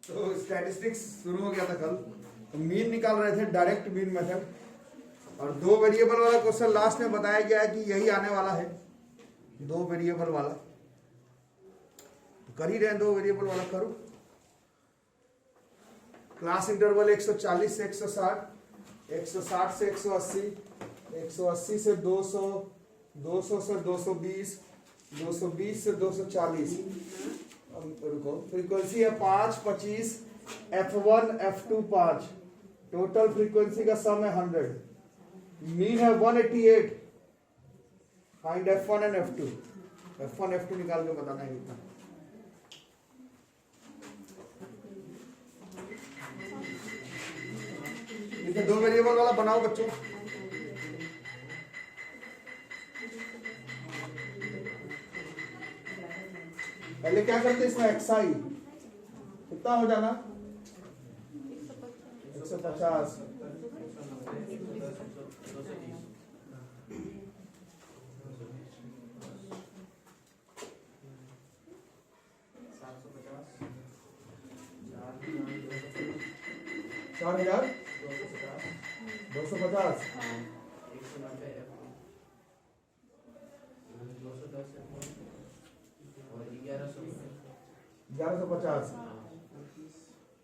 तो स्टैटिस्टिक्स शुरू हो गया था कल, तो मीन निकाल रहे थे, डायरेक्ट मीन मेथड, और दो वेरिएबल वाला क्वेश्चन लास्ट में बताया गया है कि यही आने वाला है, दो वेरिएबल वाला। तो कर ही रहे, दो वेरिएबल वाला करो। क्लास इंटरवल 140 से 160, 160 से 180, 180 से 200, 200 से 220, 220 से 240। रुको, फ्रीक्वेंसी है 5, 25, F1 F2 5, टोटल फ्रीक्वेंसी का सम है 100, मीन है 188। Find F1 and F2, F1 F2 निकाल के बताना है कितना। इसे दो वेरिएबल वाला बनाओ बच्चों। पहले क्या करते इसमें एक्साई कितना हो जाना, 150, 4000, 250, 1150,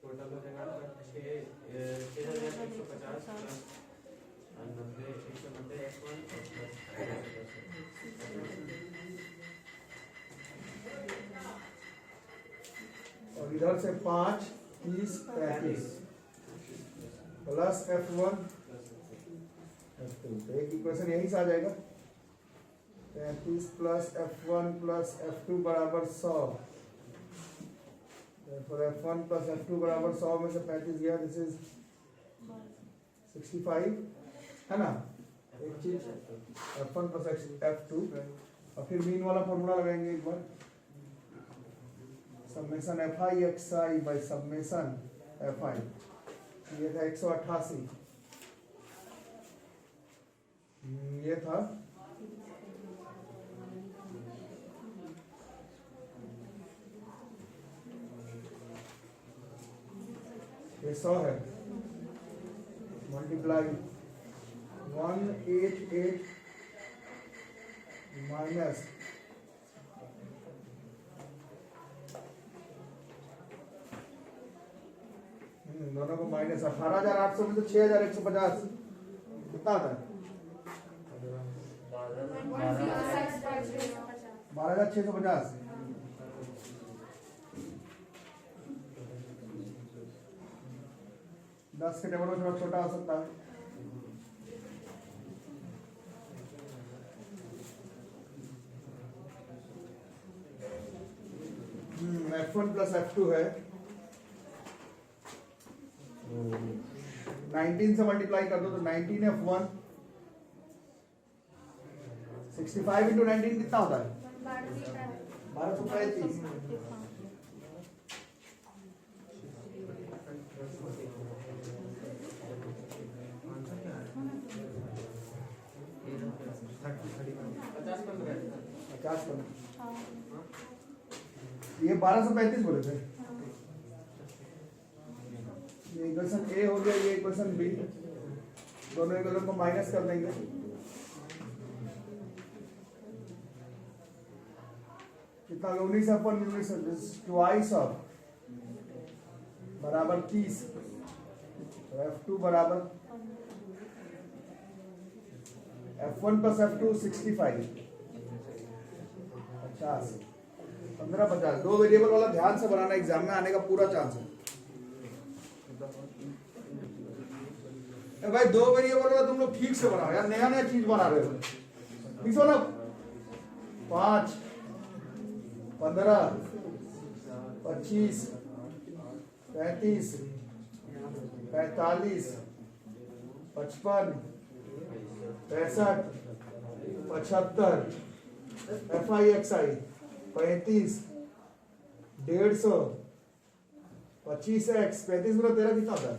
टोटल हो जाएगा 6150 90 190 F1 और इधर से 5, 30, 35 प्लस F1 F2, तो एक इक्वेशन यही से आ जाएगा, 35 प्लस F1 प्लस F2 बराबर 100। F1 प्लस F2 बराबर 100 में से 35 गया, दिस इज 65, है ना। एक चीज F1 प्लस F2, और फिर मीन वाला फॉर्मूला लगाएंगे एक बार, summation Fi xi by summation Fi। ये था 188, ये था ये 100 है, मल्टीप्लाई 188 माइनस दोनों को माइनस 18,800 में तो 6,150 कितना आता है, 12,650। दस के टेबल में थोड़ा छोटा हो सकता है। F1 प्लस F2 है, 19 से मल्टीप्लाई कर दो तो 19 F1, 65 इंटू 19 कितना होता है, 1235। ये 1235 बोले थे। ये इक्वेशन ए हो गया, ये इक्वेशन बी, दोनों इक्वेशन को माइनस कर देंगे। कितना 19 अपन 19 ट्वाइस ऑफ बराबर 30, F2 बराबर F1 प्लस F2 65, 50, 15, 50। दो वेरिएबल वाला ध्यान से बनाना, एग्जाम में आने का पूरा चांस है। भाई दो वेरिएबल वाला तुम लोग ठीक से बनाओ यार, नया नया चीज बना रहे हो, ठीक हो ना। 5, 15, 25, 35, 45, 55, 65, 75, Fi xi 35, 150, 25x 35 में तेरा कितना होता है,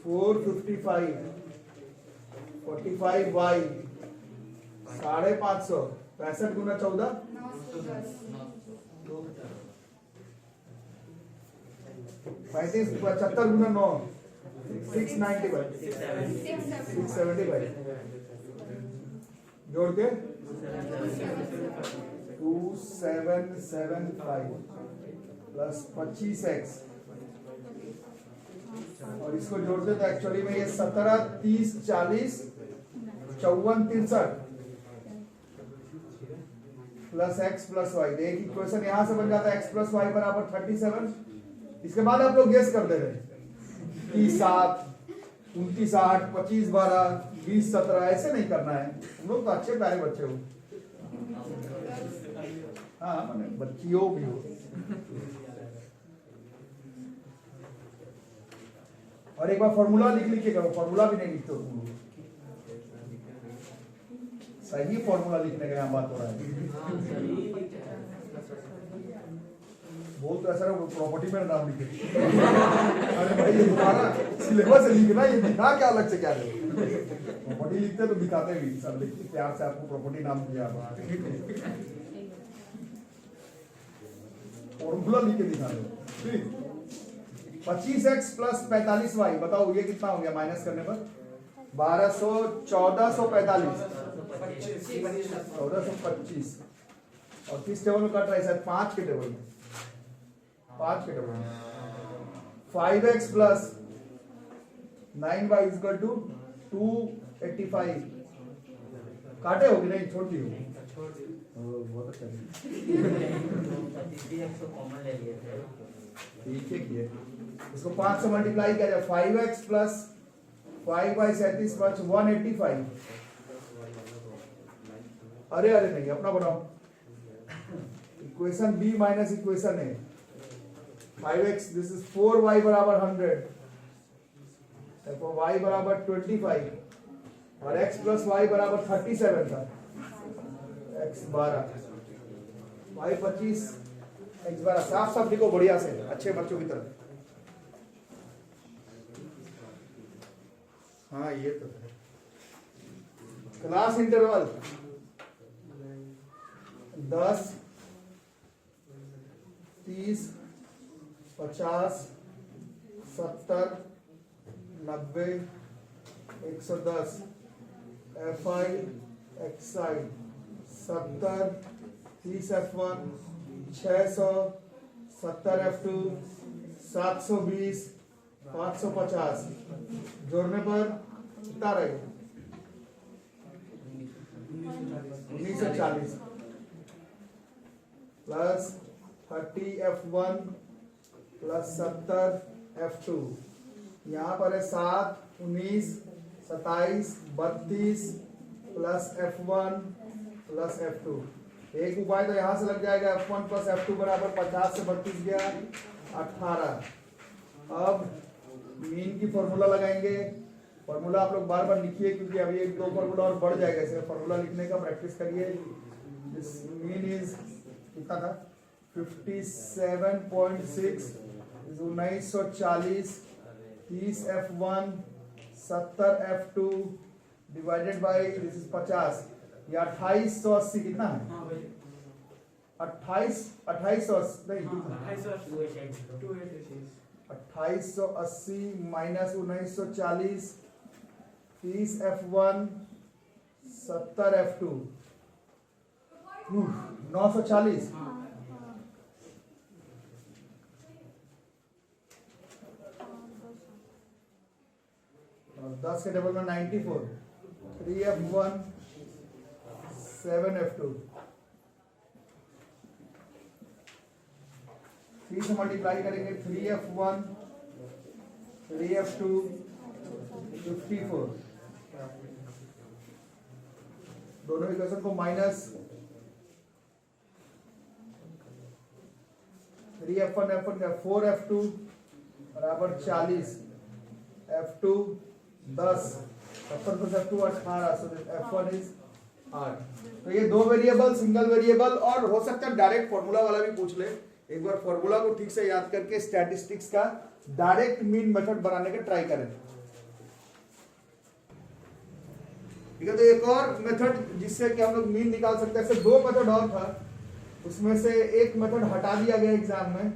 455, 45y 550 65 गुना 14 75 गुना 9 675 जोड़ के 2775 प्लस 25x और इसको जोड़ते तो एक्चुअली में ये 17 30 40 54 63 प्लस एक्स प्लस वाई। एक इक्वेशन यहां से बन जाता है x प्लस वाई बराबर 37। इसके बाद आप लोग गेस कर दे रहे 30 7 29 8 25 12 20 17 ऐसे नहीं करना है। हम लोग तो अच्छे प्यारे बच्चे हो, हाँ मैंने बच्चियों भी हो। और एक बार फॉर्मूला लिख के करो, फॉर्मूला भी नहीं लिखते हो तुम लोग। सही फॉर्मूला लिखने का यहाँ बात हो रहा है। बोल तो ऐसा प्रॉपर्टी में नाम लिखे। अरे भाई ये तुम्हारा सिलेबस लिखना, ये दिखा क्या अलग से क्या प्रॉपर्टी लिखते तो दिखाते भी सब लिखते प्यार से आपको प्रॉपर्टी नाम दिया। फॉर्मूला लिख के दिखा दो। 25x प्लस 45y बताओ ये कितना हो गया माइनस करने पर 1445 और किस टेबल में कट रहा है सर 5 के टेबल में 5x plus 9y equal to 285 काटे होगी नहीं छोड़ दी होगी बहुत अच्छा ठीक है किए इसको 5 से मल्टीप्लाई किया जाए 5x प्लस 5/37 पांच 185। अरे नहीं अपना बनाओ equation B minus equation A 5x this is 4y बराबर 100 y बराबर 25 और x प्लस y बराबर 37 था x 12 y 25 x 12 साफ साफ लिखो बढ़िया से अच्छे बच्चों की तरह। हाँ ये तो है class interval 10 30 50 70 90 110 FI XI 70 30 F1 600 70 F2 720 550 जोड़ने पर कितना रहेगा 1940 प्लस 30 F1 प्लस 70 F2 यहाँ पर है 7 19 27 32 प्लस F1 प्लस F2। एक उपाय तो यहाँ से लग जाएगा F1 प्लस F2 बराबर 50 से 32 गया 18। अब मीन की फॉर्मूला लगाएंगे। फॉर्मूला आप लोग बार बार लिखिए क्योंकि अभी एक दो फॉर्मूला और बढ़ जाएगा, इसलिए फॉर्मूला लिखने का प्रैक्टिस करिए। दिस मीन इज कितना था 57.6 1940 30 F1 70 F2 divided by this is 50 ये 2880 कितना है 2880 नहीं 2880 माइनस 1940 30 F1 70 F2 940 और 10 के टेबल में 94 3 F1 7 F2 3 से मल्टीप्लाई करेंगे 3 F1 3 F2 54 दोनों इक्वेशन को माइनस 3 F1 का 4 F2 बराबर 40 F2 10 plus F2 18 so F1 is 8। तो ये दो वेरिएबल सिंगल वेरिएबल और हो सकता है डायरेक्ट फॉर्मूला वाला भी पूछ ले। एक बार फॉर्मूला को ठीक से याद करके स्टैटिस्टिक्स का डायरेक्ट मीन मेथड बनाने का ट्राई करें। ठीक है। तो एक और मेथड जिससे कि हम लोग मीन निकाल सकते हैं, ऐसे दो मेथड और था, उसमें से एक मेथड हटा दिया गया एग्जाम में,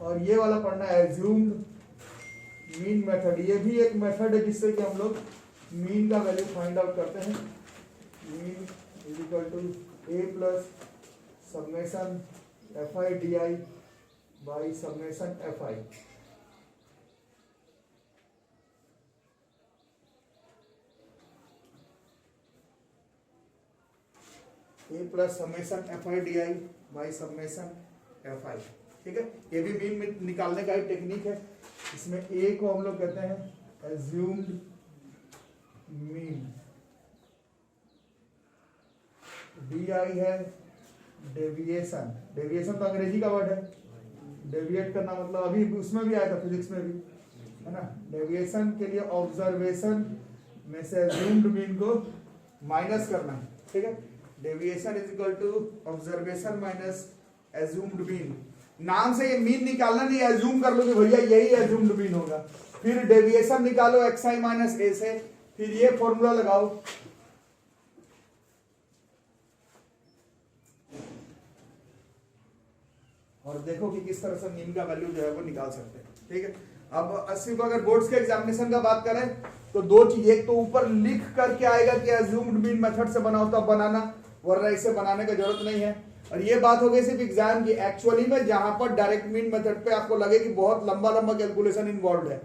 और ये वाला पढ़ना है एज्यूम्ड मीन मेथड। ये भी एक मेथड है जिससे कि हम लोग मीन का वैल्यू फाइंड आउट करते हैं। Mean is equal to A plus summation F I D I by summation F I. A plus summation F I D I by summation F I. ठीक है, ये भी मीन में निकालने का एक टेक्निक है। इसमें ए को हम लोग कहते हैं एज्यूम्ड मीन, डी आई है डेविएशन। डेविएशन तो अंग्रेजी का वर्ड है, डेविएट करना मतलब अभी उसमें भी आया था, फिजिक्स में भी है ना। डेविएशन के लिए ऑब्जर्वेशन में से एज्यूम्ड मीन को माइनस करना है। ठीक है, deviation is equal to observation minus assumed mean. नाम से ये मीन निकालना नहीं, एज्यूम कर लो कि भैया यही एज्यूम्ड मीन होगा। फिर डेविएशन निकालो एक्स आई माइनस ए से, फिर ये फॉर्मूला लगाओ, और देखो कि किस तरह से मीन का वैल्यू जो है वो निकाल सकते हैं। ठीक है, अब 80 को अगर बोर्ड्स के एग्जामिनेशन का बात करें तो दो चीज, एक तो ऊपर लिख करके आएगा कि एज्यूम्ड मीन मेथड से बनाओ तब बनाना, वरना इसे बनाने की जरूरत नहीं है। और ये बात हो गई सिर्फ एग्जाम की। एक्चुअली में जहां पर डायरेक्ट मीन मेथड पे आपको लगे कि बहुत लंबा लंबा कैलकुलेशन इन्वॉल्व है,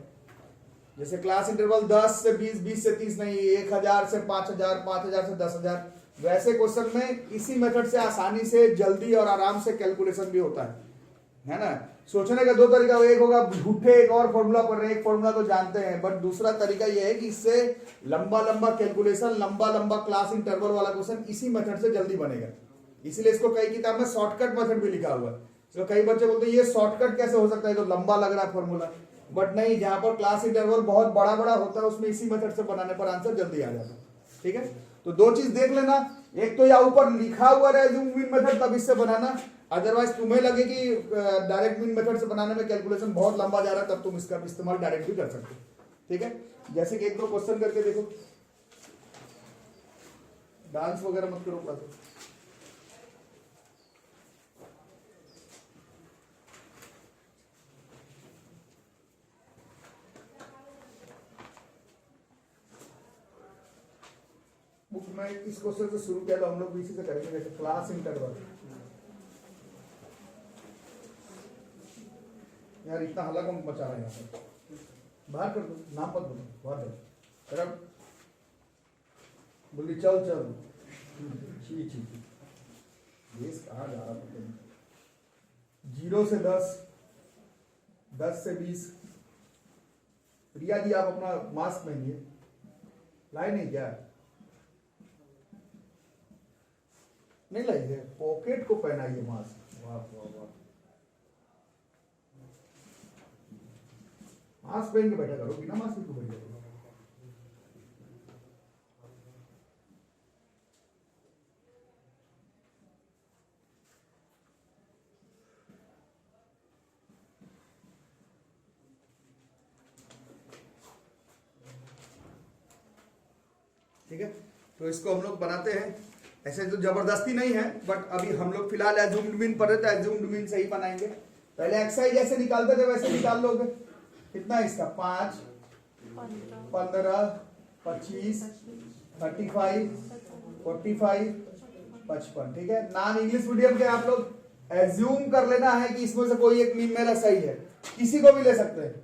जैसे क्लास इंटरवल 10 से 20, 20 से 30 नहीं, 1000 से 5000, 5000 से 10000, वैसे क्वेश्चन में इसी मेथड से आसानी से जल्दी और आराम से कैलकुलेशन भी होता है ना। सोचने का दो तरीका, एक होगा झूठे एक और फॉर्मूला पढ़ रहे हैं, एक फॉर्मूला तो जानते हैं, बट दूसरा तरीका यह है कि इससे लंबा लंबा कैलकुलेशन, लंबा लंबा क्लास इंटरवल वाला क्वेश्चन इसी मेथड से जल्दी बनेगा। इसीलिए इसको कई किताब में शॉर्टकट मेथड भी लिखा हुआ है। तो कई बच्चे बोलते हैं ये शॉर्टकट कैसे हो सकता है, तो लंबा लग रहा है फॉर्मूला, बट नहीं, जहां पर क्लास इंटरवल बहुत बड़ा बड़ा होता है उसमें इसी मेथड से बनाने पर आंसर जल्दी आ जाता है। ठीक है, तो दो चीज देख लेना, एक तो या ऊपर लिखा हुआ रहे एज्यूम्ड मीन मेथड तब इससे बनाना, अदरवाइज तुम्हें लगे कि डायरेक्ट मीन मेथड से बनाने में कैलकुलेशन बहुत लंबा जा रहा है तब तुम इसका इस्तेमाल डायरेक्ट भी कर सकते हो। ठीक है, जैसे कि एक दो क्वेश्चन करके देखो, डांस वगैरह मत करो पड़ा। बुक में इस क्वेश्चन से शुरू किया तो हम लोग इसी से करेंगे, जैसे क्लास इंटरवल। यार इतना हल्ला कौन मचा रहा है यहाँ पर, बाहर कर दो, नाम मत बोलो, बाहर कर बोली चल चल छी छी देश कहाँ जा रहा था। 0 से 10, 10 से 20। प्रिया जी आप अपना मास्क पहनिए, लाई नहीं क्या, नहीं लाई है, पॉकेट को पहनाइए मास्क। वाह वाह वाह, मास्क पहन के बैठा करो, बिना मास्क को बैठा करो। ठीक है, तो इसको हम लोग बनाते हैं, ऐसे तो जबरदस्ती नहीं है, बट अभी हम लोग फिलहाल एज्यूम्ड मीन पढ़ रहे थे, एज्यूम्ड मीन से ही बनाएंगे। पहले एक्सरसाइज जैसे निकालते थे वैसे निकाल लोगे। कितना है इसका, 5, 15, 25, 35, 45, 55। ठीक है, नॉन इंग्लिश मीडियम के आप लोग एज्यूम कर लेना है कि इसमें से कोई एक मीन मेरा सही है, किसी को भी ले सकते हैं,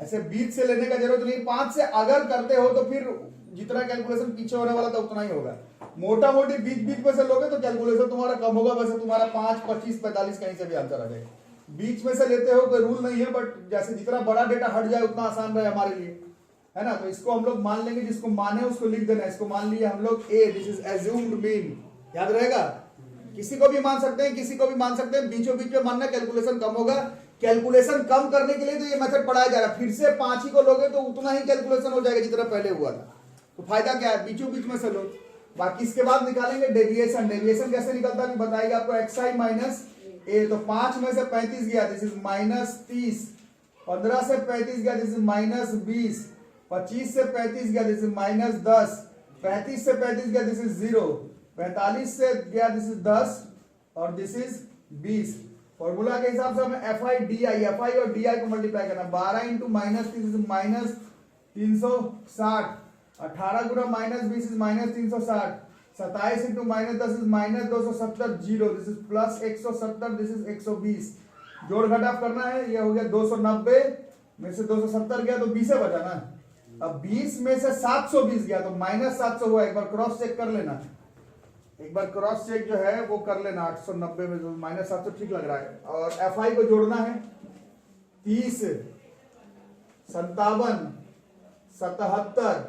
ऐसे 20 से लेने का जरूरत नहीं। 5 से अगर करते हो तो फिर जितना कैलकुलेशन पीछे होने वाला था उतना ही होगा। मोटा मोटी बीच बीच में से लोगे तो कैलकुलेशन तुम्हारा कम होगा, वैसे तुम्हारा 5, 25, 45 कहीं से भी आंसर आ जाएगा। बीच में से लेते हो कोई रूल नहीं है, बट जैसे जितना बड़ा डेटा हट जाए उतना आसान रहे हमारे लिए, है ना। तो इसको हम लोग मान लेंगे, जिसको माने उसको लिख देना। इसको मान लिया हम लोग ए, दिस इज एज्यूम्ड मीन, याद रहेगा। किसी को भी मान सकते हैं, किसी को भी मान सकते हैं, बीचों बीच में मानना, कैलकुलेशन कम होगा। कैलकुलेशन कम करने के लिए तो ये मेथड पढ़ाया जा रहा है। फिर से 5 ही को लोगे तो उतना ही कैलकुलेशन हो जाएगा जितना पहले हुआ था। तो फायदा क्या है, बीचों बीच में से लो। बाकी इसके बाद निकालेंगे डेविएशन। डेविएशन कैसे निकलता है बताएगा आपको, एक्स आई माइनस ए। तो 5 में से 35 गया, दिस इज -30। 15 से 35 गया, दिस इज -20। 25 से 35 गया, दिस इज -10। 35 से 35 गया, दिस इज 0। 45 से गया, दिस इज 10 और दिस इज 20। फॉर्मूला के हिसाब से हमें एफ आई और डी आई को मल्टीप्लाई करना। 12 into minus 30 minus 360, 18 Guna minus 20 is minus 360, 27 into minus 10 is minus 270, zero, this is plus 170, this is 120। जोड़ घटाव करना है, ये हो गया 290 में से 270 गया तो 20 बचा ना। अब 20 में से 720 गया तो माइनस 700 हुआ। एक बार क्रॉस चेक कर लेना, एक बार क्रॉस चेक जो है वो कर लेना। 890 में माइनस 700 ठीक लग रहा है। और एफ आई को जोड़ना है 30, 57, 77,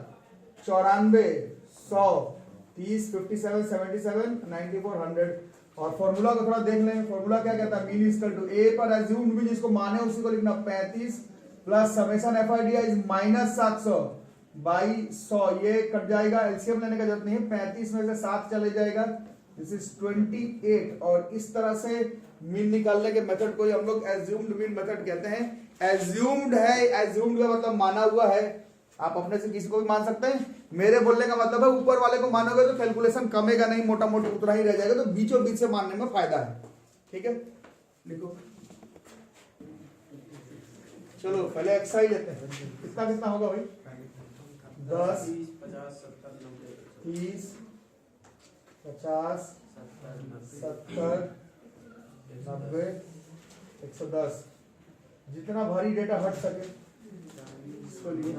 94, 100, 30, 57, 77, 94, 100। और फॉर्मूला को थोड़ा देख लें। फॉर्मूला क्या कहता है, मीन इक्वल टू ए पर एज्यूम्ड मीन, जिसको माने उसी को लिखना 35 plus summation F I D I is minus 700 by 100। ये कट जाएगा, एलसीएम लेने का जरूरत नहीं है। 35 में से 7 चले जाएगा, दिस इज 28। और इस तरह से मीन निकालने के मेथड को ही हम लोग एज्यूम्ड मीन मेथड कहते हैं। एज्यूम्ड है, एज्यूम्ड का मतलब माना हुआ है। आप अपने से किसी को भी मान सकते हैं। मेरे बोलने का मतलब है ऊपर वाले को मानोगे तो कैलकुलेशन कमेगा नहीं, मोटा मोटी उतना ही रह जाएगा। तो बीचों बीच से मानने में फायदा है। ठीक है, लिखो। चलो पहले एक्सरसाइज लेते हैं। कितना कितना होगा भाई? 10, 50, 70, 90, 30, 50, 70, 90, 110। जितना भारी डेटा हट सके इसको लिए।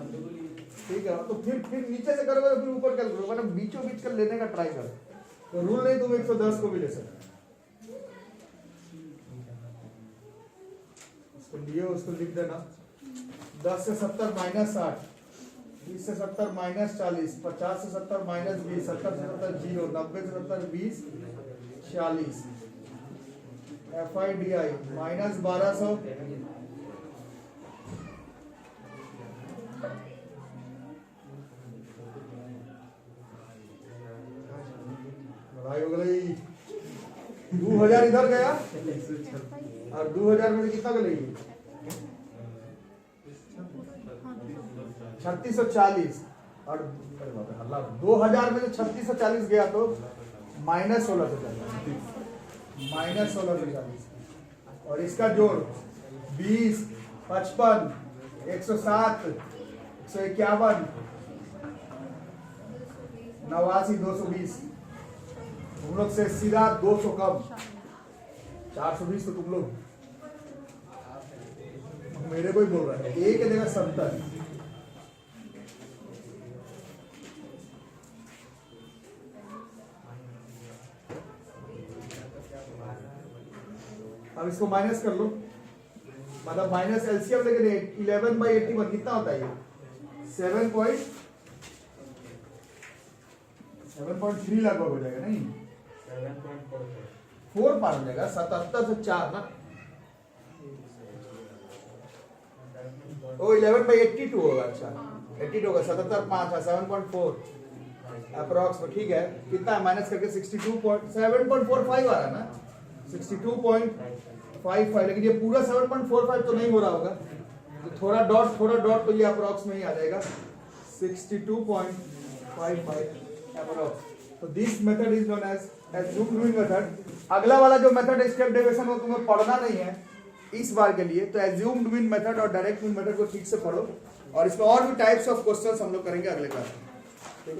ठीक है, तो फिर नीचे से करोगे तो फिर ऊपर कैलकुलेट मतलब बीचों बीच कर लेने का ट्राई करो। तो रूल नहीं, तुम 110 को भी ले सकते। इसको लिए उसको लिख देना। 10 से 70 माइनस 60, 30 से 70 माइनस 40, 50 से 70 माइनस 20, 70 से 70 जीरो, 90 से 70 20, 40। F I D I minus 1200, लड़ाई हो गई। 2000 इधर गया और 2000 में से कितना गलेगी? 3640। और 2000 में से 3640 गया तो माइनस 1640, माइनस 1640। और इसका जोड़ 20, 55, 107, 151, 89, 220। तुम लोग से सीधा 200 कम, 420 तो तुम लोग मेरे को ही बोल रहा है। एक देगा 70। अब इसको माइनस कर लो, मतलब माइनस एलसीएम लेके 11/81 कितना होता है ये? 7.3 लगभग हो जाएगा नहीं? 4 पार हो जाएगा। 77 से 4 ना, ओ 11/82 होगा। अच्छा 82 होगा, 77 5 है, 7.4 अप्रोक्स में। ठीक है, कितना है माइनस करके 7.45 आ रहा है ना, 62.55। लेकिन ये पूरा 7.45 तो नहीं हो रहा होगा, तो थोड़ा डॉट तो ये अप्रोक्स में ही आ जाएगा, 62.55 अप्रोक्स। तो this method is known as assumed mean method. अगला वाला जो मेथड है स्टेप डेविएशन, वो तुम्हें पढ़ना नहीं है इस बार के लिए। तो एज्यूम्ड मीन मेथड और डायरेक्ट मीन मेथड को ठीक से पढ़ो, और इसमें और भी टाइप्स ऑफ क्वेश्चंस हम लोग करेंगे अगले क्लास में।